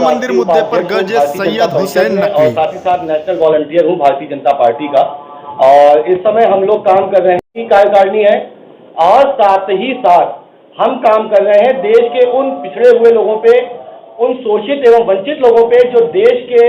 मंदिर मुद्दे पर गरजे सैयद हुसैन नकवी। और साथ ही साथ नेशनल वॉलंटियर हूँ भारतीय जनता पार्टी का। और इस समय हम लोग काम कर रहे हैं, कार्यकारिणी है और साथ ही साथ हम काम कर रहे हैं देश के उन पिछड़े हुए लोगों पे, उन शोषित एवं वंचित लोगों पे जो देश के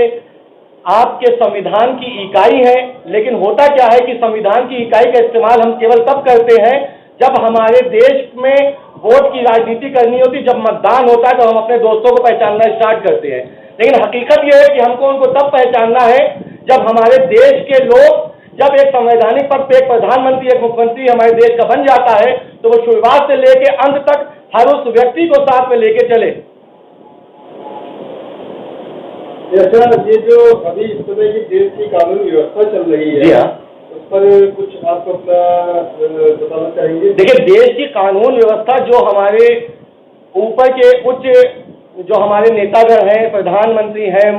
आपके संविधान की इकाई है। लेकिन होता क्या है कि संविधान की इकाई का इस्तेमाल हम केवल तब करते हैं जब हमारे देश में वोट की राजनीति करनी होती, जब मतदान होता है तो हम अपने दोस्तों को पहचानना स्टार्ट करते हैं। लेकिन हकीकत यह है कि हमको उनको तब पहचानना है जब हमारे देश के लोग, जब एक संवैधानिक पद पे एक प्रधानमंत्री, एक मुख्यमंत्री हमारे देश का बन जाता है तो वो शुरुआत से लेके अंत तक हर उस व्यक्ति को साथ में लेके चले। जैसा ये जो अभी इस समय की देश की कानून व्यवस्था चल रही है, जी हाँ, उस पर कुछ आप अपना बताना चाहेंगे? देखिए, देश की कानून व्यवस्था जो हमारे ऊपर के उच्च जो हमारे नेतागण हैं, प्रधानमंत्री हैं,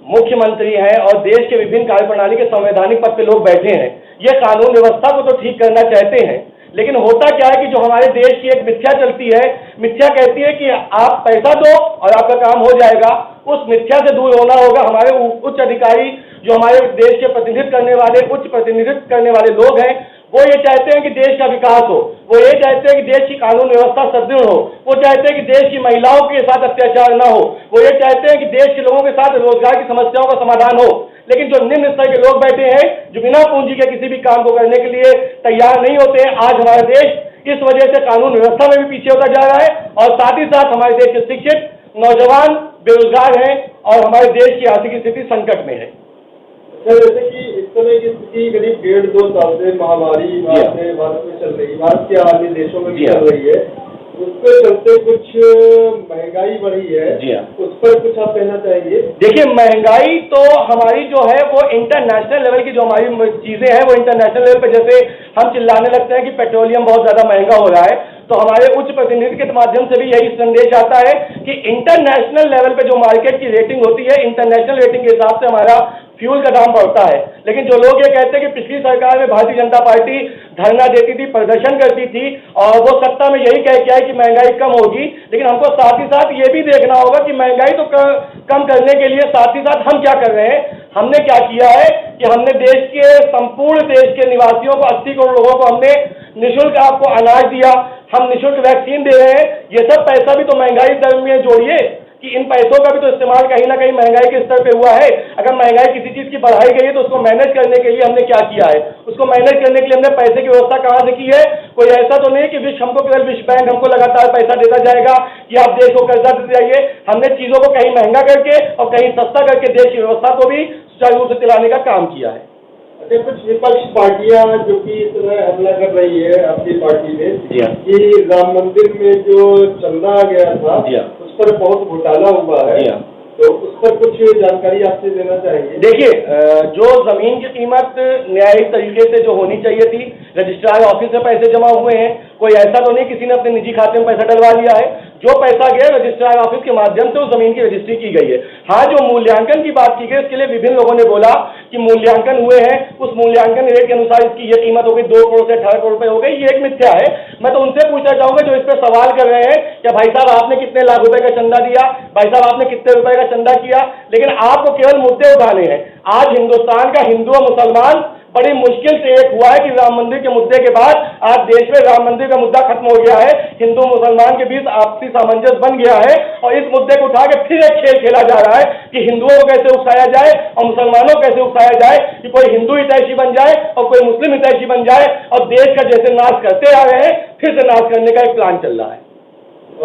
मुख्यमंत्री हैं और देश के विभिन्न कार्यप्रणाली के संवैधानिक पद पे लोग बैठे हैं, ये कानून व्यवस्था को तो ठीक करना चाहते हैं। लेकिन होता क्या है कि जो हमारे देश की एक मिथ्या चलती है, मिथ्या कहती है कि आप पैसा दो और आपका काम हो जाएगा। उस मिथ्या से दूर होना होगा। हमारे उच्च अधिकारी जो हमारे देश के प्रतिनिधित्व करने वाले, उच्च प्रतिनिधित्व करने वाले लोग हैं, वो ये चाहते हैं कि देश का विकास हो, वो ये चाहते हैं कि देश की कानून व्यवस्था सुदृढ़ हो, वो चाहते हैं कि देश की महिलाओं के साथ अत्याचार न हो, वो ये चाहते हैं कि देश के लोगों के साथ रोजगार की समस्याओं का समाधान हो। लेकिन जो निम्न स्तर के लोग बैठे हैं, जो बिना पूंजी के किसी भी काम को करने के लिए तैयार नहीं होते हैं, आज हमारा देश इस वजह से कानून व्यवस्था में भी पीछे होता जा रहा है और साथ ही साथ हमारे देश के शिक्षित नौजवान बेरोजगार हैं और हमारे देश की आर्थिक स्थिति संकट में है। जैसे कि इस समय की स्थिति करीब 1.5-2 साल से महामारी भारत में चल रही है, भारत के अन्य देशों में भी चल रही है, उसके चलते कुछ महंगाई बढ़ी है। जी हाँ, उस पर कुछ आप कहना चाहेंगे? देखिए, महंगाई तो हमारी जो है वो इंटरनेशनल लेवल की जो हमारी चीजें हैं वो इंटरनेशनल लेवल पे, जैसे हम चिल्लाने लगते हैं कि पेट्रोलियम बहुत ज्यादा महंगा हो रहा है, तो हमारे उच्च प्रतिनिधि के माध्यम से भी यही संदेश आता है कि इंटरनेशनल लेवल पे जो मार्केट की रेटिंग होती है, इंटरनेशनल रेटिंग के हिसाब से हमारा फ्यूल का दाम बढ़ता है। लेकिन जो लोग ये कहते हैं कि पिछली सरकार में भारतीय जनता पार्टी धरना देती थी, प्रदर्शन करती थी और वो सत्ता में यही कह के आई कि महंगाई कम होगी, लेकिन हमको साथ ही साथ ये भी देखना होगा कि महंगाई तो कम करने के लिए साथ ही साथ हम क्या कर रहे हैं। हमने क्या किया है कि हमने देश के संपूर्ण देश के निवासियों को, 80 करोड़ लोगों को हमने निःशुल्क आपको अनाज दिया, हम निःशुल्क वैक्सीन दे रहे हैं। ये सब पैसा भी तो महंगाई दर में जोड़िए कि इन पैसों का भी तो इस्तेमाल कहीं ना कहीं महंगाई के स्तर पे हुआ है। अगर महंगाई किसी चीज की बढ़ाई गई है तो उसको मैनेज करने के लिए हमने क्या किया है, उसको मैनेज करने के लिए हमने पैसे की व्यवस्था कहां से की है। कोई ऐसा तो नहीं कि हमको केवल विश्व बैंक हमको लगातार पैसा देता जाएगा कि आप देश को कर्जा देते जाइए। हमने चीजों को कहीं महंगा करके और कहीं सस्ता करके देश की व्यवस्था को भी सुचारू रूप से चलाने का काम किया है। अच्छा, कुछ विपक्ष पार्टियां जो कि इस तरह हमला कर रही है आपकी पार्टी में कि राम मंदिर में जो चंदा आ गया था उस पर बहुत घोटाला हुआ है, तो उस पर कुछ जानकारी आपसे देना चाहेंगे? देखिए, जो जमीन की कीमत न्यायिक तरीके से जो होनी चाहिए थी, रजिस्ट्रार ऑफिस में पैसे जमा हुए हैं, कोई ऐसा तो नहीं किसी ने अपने निजी खाते में पैसा डलवा लिया है। जो पैसा गया रजिस्ट्रार ऑफिस के माध्यम से उस जमीन की रजिस्ट्री की गई है। हाँ, जो मूल्यांकन की बात की गई उसके लिए विभिन्न लोगों ने बोला कि मूल्यांकन हुए हैं, उस मूल्यांकन रेट के अनुसार इसकी ये कीमत हो गई 2 करोड़ से 18 करोड़ रुपए हो गई। ये एक मिथ्या है। मैं तो उनसे पूछना चाहूंगा जो इस पर सवाल कर रहे हैं कि भाई साहब आपने कितने लाख रुपए का चंदा दिया, भाई साहब आपने कितने रुपए का चंदा किया, लेकिन आपको केवल मुद्दे उठाने हैं। आज हिंदुस्तान का हिंदू और मुसलमान बड़ी मुश्किल से एक हुआ है कि राम मंदिर के मुद्दे के बाद आज देश में राम मंदिर का मुद्दा खत्म हो गया है, हिंदू मुसलमान के बीच आपसी सामंजस्य बन गया है और इस मुद्दे को उठा के फिर एक खेल खेला जा रहा है कि हिंदुओं को कैसे उकसाया जाए और मुसलमानों को कैसे उकसाया जाए कि कोई हिंदू हितैषी बन जाए और कोई मुस्लिम हितैषी बन जाए और देश का जैसे नाश करते आ रहे हैं फिर से नाश करने का एक प्लान चल रहा है।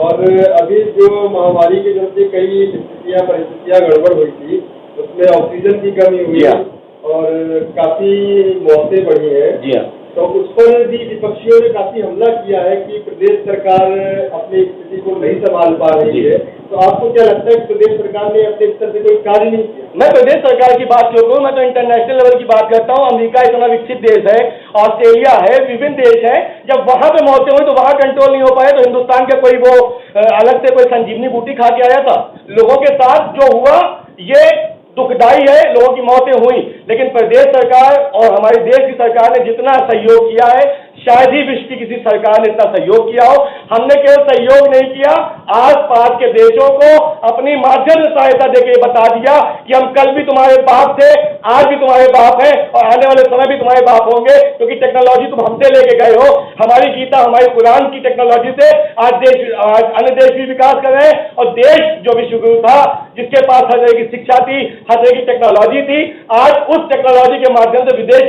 और अभी जो महामारी के चलते कई परिस्थितियां गड़बड़ हुई थी, उसमें ऑक्सीजन की कमी हुई और काफी मौतें बढ़ी है। जी हाँ, तो उस पर भी विपक्षियों ने काफी हमला किया है कि प्रदेश सरकार अपनी स्थिति को नहीं संभाल पा रही है। तो आपको क्या लगता है कि प्रदेश सरकार ने अपने स्तर से कोई कार्य नहीं किया? मैं प्रदेश सरकार की बात क्यों करूं, मैं तो इंटरनेशनल लेवल की बात करता हूं। अमेरिका इतना विकसित देश है, ऑस्ट्रेलिया है, विभिन्न देश है। जब वहां पे मौतें हुई तो वहां कंट्रोल नहीं हो पाए तो हिंदुस्तान के कोई वो अलग से कोई संजीवनी बूटी खा के आया था? लोगों के साथ जो हुआ ये दुखदाई है, लोगों की मौतें हुई, लेकिन प्रदेश सरकार और हमारे देश की सरकार ने जितना सहयोग किया है, शायद ही विश्व की किसी सरकार ने इतना सहयोग किया हो। हमने केवल सहयोग नहीं किया, आस पास के देशों को अपनी माध्यम से सहायता देकर बता दिया कि हम कल भी तुम्हारे बाप थे, आज भी तुम्हारे बाप हैं और आने वाले समय भी तुम्हारे बाप होंगे, क्योंकि टेक्नोलॉजी तुम हमसे लेके गए हो। हमारी गीता, हमारी कुरान की टेक्नोलॉजी से आज अन्य देश भी विकास कर रहे हैं, और देश जो विश्वगुरु था, जिसके पास हर तरह की शिक्षा थी, हर तरह की टेक्नोलॉजी थी, आज उस टेक्नोलॉजी के माध्यम से विदेश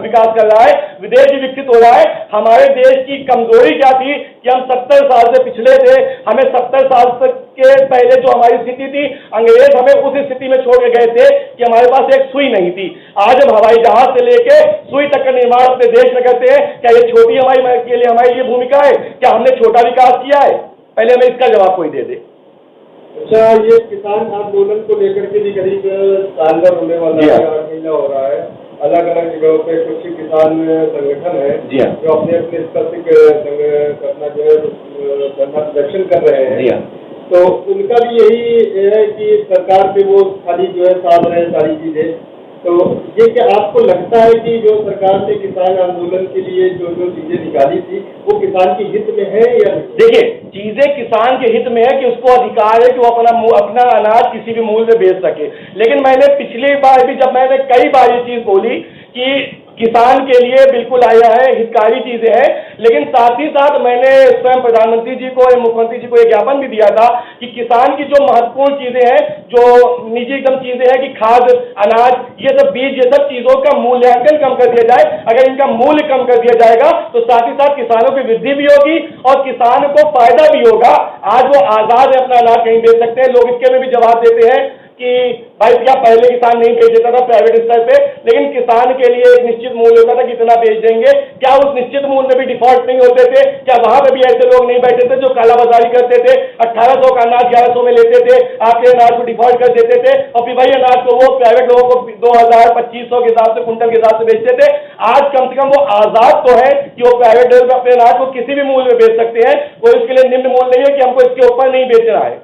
विकास कर रहा है, विदेश भी विकसित हो रहा है। हमारे देश की कमजोरी क्या थी कि हम 70 साल से पिछले थे। हमें 70 साल तक के पहले जो हमारी स्थिति थी, अंग्रेज हमें उस स्थिति में छोड़ के गए थे कि हमारे पास एक सुई नहीं थी। आज हम हवाई जहाज से लेके सुई तक का निर्माण अपने देश में करते हैं। क्या ये छोटी हमारी ये भूमिका है? क्या हमने छोटा विकास किया है? पहले हमें इसका जवाब कोई दे दे। अच्छा, ये किसान आंदोलन को लेकर के भी करीब साल भर होने वाला है, 8 महीना हो रहा है। अलग अलग जगहों पे कुछ किसान संगठन है जो अपने अपने स्तर से अपना जो है धरना प्रदर्शन कर रहे हैं। तो उनका भी यही है कि सरकार पे वो खाली जो है साध रहे हैं सारी चीजें। तो ये क्या आपको लगता है कि जो सरकार ने किसान आंदोलन के लिए जो जो चीजें निकाली थी वो किसान के हित में है या? देखिए, चीजें किसान के हित में है कि उसको अधिकार है कि वो अपना अनाज किसी भी मूल्य में बेच सके। लेकिन मैंने पिछली बार भी, जब मैंने कई बार ये चीज बोली कि किसान के लिए बिल्कुल आया है, हितकारी चीजें हैं, लेकिन साथ ही साथ मैंने स्वयं प्रधानमंत्री जी को और मुख्यमंत्री जी को एक ज्ञापन भी दिया था कि किसान की जो महत्वपूर्ण चीजें हैं, जो निजी एकदम चीजें हैं कि खाद, अनाज, ये सब बीज, ये सब चीजों का मूल्यांकन कम कर दिया जाए। अगर इनका मूल्य कम कर दिया जाएगा तो साथ ही साथ किसानों की वृद्धि भी होगी और किसान को फायदा भी होगा। आज वो आजाद है, अपना अनाज कहीं बेच सकते हैं। लोग इसके में भी जवाब देते हैं कि भाई क्या पहले किसान नहीं बेच देता था प्राइवेट स्तर पे, लेकिन किसान के लिए एक निश्चित मूल्य होता था, कितना बेच देंगे। क्या उस निश्चित मूल्य में भी डिफॉल्ट नहीं होते थे? क्या वहां पे भी ऐसे लोग नहीं बैठे थे जो कालाबाजारी करते थे, 1800 का अनाज 1100 में लेते थे, आपके अनाज को डिफॉल्ट कर देते थे और फिर वही अनाज को वो प्राइवेट लोगों को 2000 2500 के हिसाब से, कुंटल के हिसाब से बेचते थे। आज कम से कम वो आजाद तो है कि वो प्राइवेट लेवल पर अपने अनाज को किसी भी मूल्य में बेच सकते हैं। कोई उसके लिए निम्न मूल्य नहीं है कि हमको इसके ऊपर नहीं बेचना है।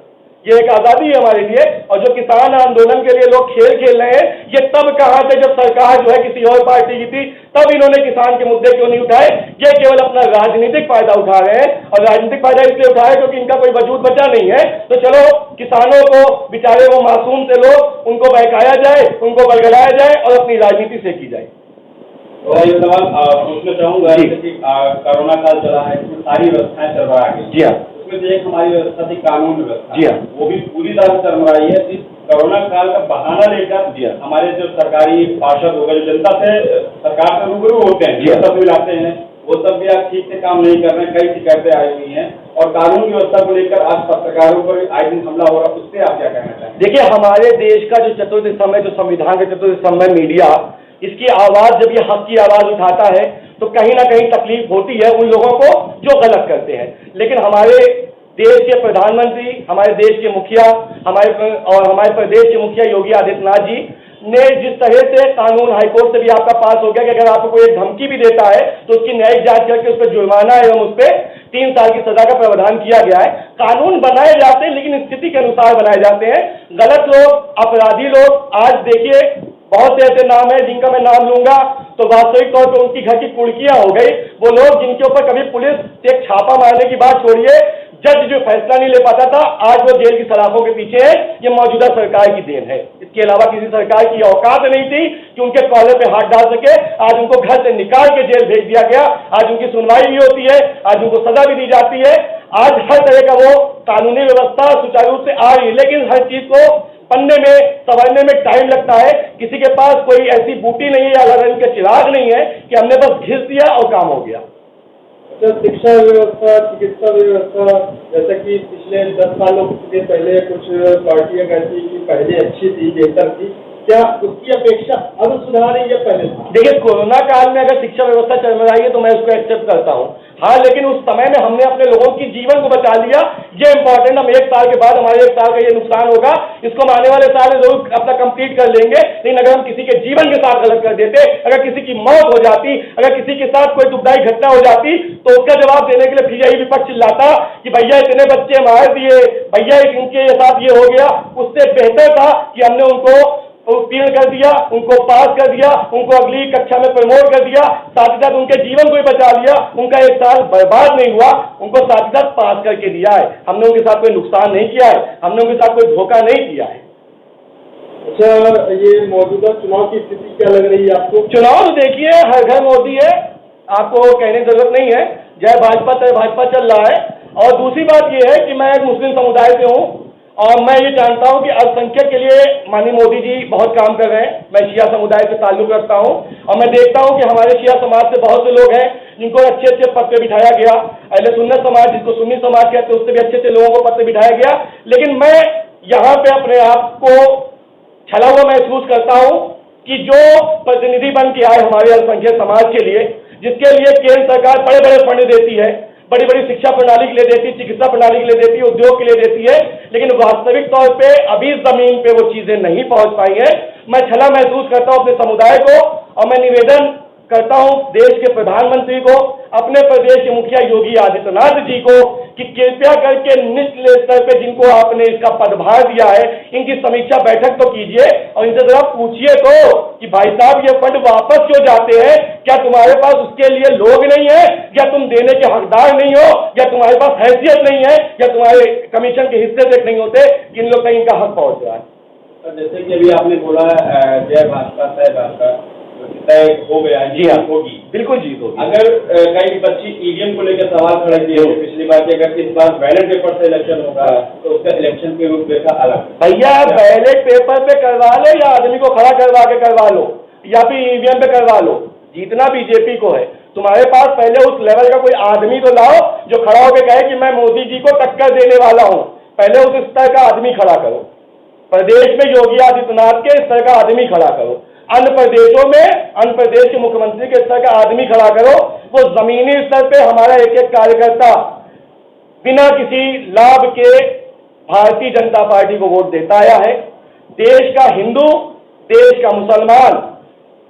ये एक आजादी है हमारे लिए। और जो किसान आंदोलन के लिए लोग खेल रहे हैं, ये तब कहां थे जब सरकार जो है किसी और पार्टी की थी, तब इन्होंने किसान के मुद्दे क्यों नहीं उठाए? ये केवल अपना राजनीतिक फायदा उठा रहे हैं, और राजनीतिक फायदा इसलिए उठाए क्योंकि इनका कोई वजूद बचा नहीं है। तो चलो किसानों को, बेचारे वो मासूम से लोग, उनको बहकाया जाए, उनको बरगलाया जाए और अपनी राजनीति से की जाए। और ये सवाल पूछना चाहूंगा कि कोरोना काल चला है, इसमें सारी व्यवस्थाएं चरमरा गई। जी हाँ। उसमें से एक हमारी व्यवस्था थी कानून व्यवस्था। जी हाँ। वो भी पूरी तरह चरमराई है। इस कोरोना काल का बहाना लेकर हमारे जो सरकारी पार्षद हो गए, जनता से, सरकार से रूबरू होते हैं, सब मिलाते हैं, वो सब भी आप ठीक से काम नहीं कर रहे हैं। कई शिकायतें आई हुई हैं और कानून व्यवस्था को लेकर आज पत्रकारों पर आए दिन हमला हो रहा है, उससे आप क्या कहना चाहेंगे? देखिए, हमारे देश का जो चतुर्थ स्तंभ है, जो संविधान का चतुर्थ स्तंभ है, मीडिया, इसकी आवाज, जब ये हक की आवाज उठाता है तो कहीं ना कहीं तकलीफ होती है उन लोगों को जो गलत करते हैं। लेकिन हमारे देश के प्रधानमंत्री, हमारे देश के मुखिया, हमारे प्रदेश के मुखिया योगी आदित्यनाथ जी ने जिस तरह से कानून हाईकोर्ट से भी आपका पास हो गया कि अगर आपको कोई एक धमकी भी देता है तो उसकी न्यायिक जांच करके उस पर जुर्माना एवं उस पर 3 साल की सजा का प्रावधान किया गया है। कानून बनाए जाते हैं लेकिन स्थिति के अनुसार बनाए जाते हैं। गलत लोग, अपराधी लोग, आज देखिए बहुत से ऐसे नाम है जिनका मैं नाम लूंगा तो वास्तविक तौर पर उनकी घर की कुड़कियां हो गई। वो लोग जिनके ऊपर कभी पुलिस एक छापा मारने की बात छोड़िए, जज जो फैसला नहीं ले पाता था, आज वो जेल की सलाखों के पीछे है। ये मौजूदा सरकार की देन है। इसके अलावा किसी सरकार की औकात नहीं थी कि उनके कॉलर पे हाथ डाल सके। आज उनको घर से निकाल के जेल भेज दिया गया। आज उनकी सुनवाई भी होती है, आज उनको सजा भी दी जाती है। आज हर तरह का वो कानूनी व्यवस्था सुचारू रूप से आ रही है, लेकिन हर चीज को पन्ने में संवारने में टाइम लगता है। किसी के पास कोई ऐसी बूटी नहीं है या लगन के चिराग नहीं है कि हमने बस घिस दिया और काम हो गया। अच्छा, शिक्षा व्यवस्था, चिकित्सा व्यवस्था, जैसा कि पिछले 10 सालों के पहले कुछ पार्टियां कहती कि पहले अच्छी थी, बेहतर थी, क्या उसकी अपेक्षा अब सुधार है या पहले? देखिए, कोरोना काल में अगर शिक्षा व्यवस्था चरमराई है तो मैं उसको एक्सेप्ट करता हूं। हाँ, लेकिन उस समय में हमने अपने लोगों की जीवन को बचा लिया, ये इंपॉर्टेंट। हम 1 साल के बाद हमारे 1 साल का ये नुकसान होगा, इसको हम आने वाले साल में जरूर अपना कंप्लीट कर लेंगे। लेकिन अगर हम किसी के जीवन के साथ गलत कर देते, अगर किसी की मौत हो जाती, अगर किसी के साथ कोई दुखदायी घटना हो जाती, तो उसका जवाब देने के लिए फिर यही विपक्ष चिल्लाता कि भैया इतने बच्चे मार दिए, भैया इनके साथ ये हो गया। उससे बेहतर था कि हमने उनको उत्तीर्ण कर दिया, उनको पास कर दिया, उनको अगली कक्षा में प्रमोट कर दिया, साथ ही साथ उनके जीवन को ही बचा लिया, उनका एक साल बर्बाद नहीं हुआ, उनको साथ ही साथ पास करके दिया है। हमने उनके साथ कोई नुकसान नहीं किया है, हमने उनके साथ कोई धोखा नहीं किया है। अच्छा, ये मौजूदा चुनाव की स्थिति क्या लग रही है आपको? चुनाव तो देखिए, हर घर मोदी है, आपको कहने की जरूरत नहीं है, जय भाजपा तय भाजपा चल रहा है। और दूसरी बात यह है कि मैं एक मुस्लिम समुदाय से हूं और मैं ये जानता हूं कि अल्पसंख्यक के लिए माननीय मोदी जी बहुत काम कर रहे हैं। मैं शिया समुदाय से ताल्लुक रखता हूं और मैं देखता हूं कि हमारे शिया समाज से बहुत से लोग हैं जिनको अच्छे अच्छे पद पे बिठाया गया। अहले सुन्नत समाज, जिसको सुन्नी समाज कहते हैं, उससे भी अच्छे अच्छे लोगों को पद पे बिठाया गया। लेकिन मैं यहाँ पे अपने आप को छला हुआ महसूस करता हूं कि जो प्रतिनिधि बन के आए हमारे अल्पसंख्यक समाज के लिए, जिसके लिए केंद्र सरकार बड़े बड़े फंड देती है, बड़ी बड़ी शिक्षा प्रणाली के लिए देती है, चिकित्सा प्रणाली के लिए देती है, उद्योग के लिए देती है, लेकिन वास्तविक तौर पे अभी जमीन पे वो चीजें नहीं पहुंच पाई हैं। मैं छला महसूस करता हूं अपने समुदाय को और मैं निवेदन करता हूं देश के प्रधानमंत्री को, अपने प्रदेश के मुखिया योगी आदित्यनाथ जी को कि कृपया करके निचले स्तर पे जिनको आपने इसका पदभार दिया है, इनकी समीक्षा बैठक तो कीजिए और इनसे जरा पूछिए तो कि भाई साहब ये फंड वापस क्यों जाते हैं? क्या तुम्हारे पास उसके लिए लोग नहीं है, या तुम देने के हकदार नहीं हो, या तुम्हारे पास हैसियत नहीं है, या तुम्हारे कमीशन के हिस्से तक नहीं होते कि इन लोग तक इनका हक पहुंच रहा है। जैसे कि अभी आपने बोला जय भाजपा तय भाजपा तय हो गया है, जी हाँ, होगी, बिल्कुल जीत होगी। अगर कई बच्ची ईवीएम को लेकर सवाल खड़े किए थे पिछली बार कि अगर इस बार बैलेट पेपर से इलेक्शन होगा तो उसका इलेक्शन के रूपरेखा अलग। भैया बैलेट पेपर पे करवा लो या आदमी को खड़ा करवा के करवा लो या फिर ईवीएम पे करवा लो, जीतना बीजेपी को है। तुम्हारे पास पहले उस लेवल का कोई आदमी तो लाओ जो खड़ा होकर कहे कि मैं मोदी जी को टक्कर देने वाला हूं। पहले उस स्तर का आदमी खड़ा करो, प्रदेश में योगी आदित्यनाथ के स्तर का आदमी खड़ा करो, अन्य प्रदेशों में अन्य प्रदेश के मुख्यमंत्री के स्तर का आदमी खड़ा करो। वो जमीनी स्तर पे हमारा एक एक कार्यकर्ता बिना किसी लाभ के भारतीय जनता पार्टी को वोट देता आया है। देश का हिंदू, देश का मुसलमान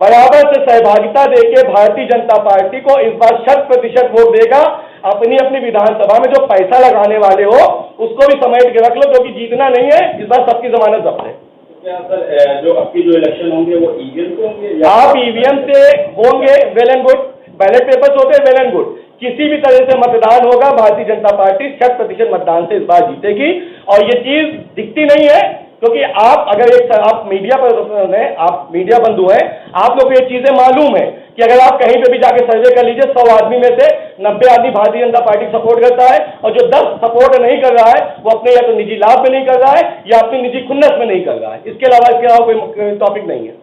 बराबर से सहभागिता देके भारतीय जनता पार्टी को इस बार 100% वोट देगा। अपनी अपनी विधानसभा में जो पैसा लगाने वाले हो उसको भी समेट के रख लो, क्योंकि जीतना नहीं है, इस बार सबकी जमानत जब्त है। क्या सर जो आपकी जो इलेक्शन होंगे वो ईवीएम से होंगे? आप ईवीएम से होंगे, well and good. Ballot papers होते हैं, वेल एंड गुड। किसी भी तरह से मतदान होगा, भारतीय जनता पार्टी 100% मतदान से इस बार जीतेगी। और ये चीज दिखती नहीं है क्योंकि आप अगर आप मीडिया पर हैं, आप मीडिया बंधु हैं, आप लोग को ये चीजें मालूम है कि अगर आप कहीं पे भी जाके सर्वे कर लीजिए, 100 आदमी में से 90 आदमी भारतीय जनता पार्टी सपोर्ट करता है और जो 10 सपोर्ट नहीं कर रहा है वो अपने या तो निजी लाभ में नहीं कर रहा है या अपनी निजी खुन्नस में नहीं कर रहा है। इसके अलावा कोई टॉपिक नहीं है।